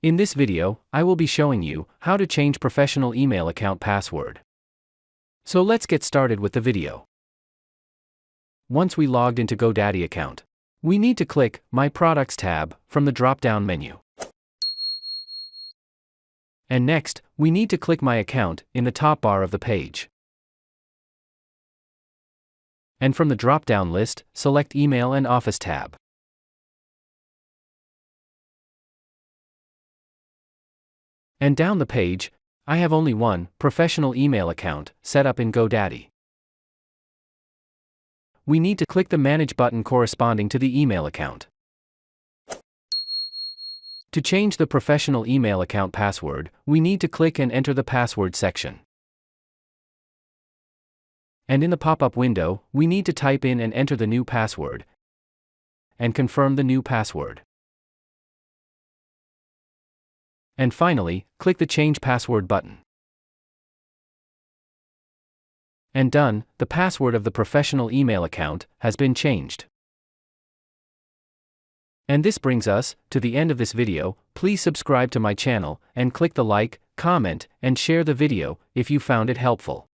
In this video, I will be showing you how to change professional email account password. So let's get started with the video. Once we logged into GoDaddy account, we need to click My Products tab from the drop-down menu. And next, we need to click My Account in the top bar of the page. And from the drop-down list, select Email and Office tab. And down the page, I have only one professional email account set up in GoDaddy. We need to click the Manage button corresponding to the email account. To change the professional email account password, we need to click and enter the password section. And in the pop-up window, we need to type in and enter the new password and confirm the new password. And finally, click the Change Password button. And done, the password of the professional email account has been changed. And this brings us to the end of this video. Please subscribe to my channel and click the like, comment, and share the video if you found it helpful.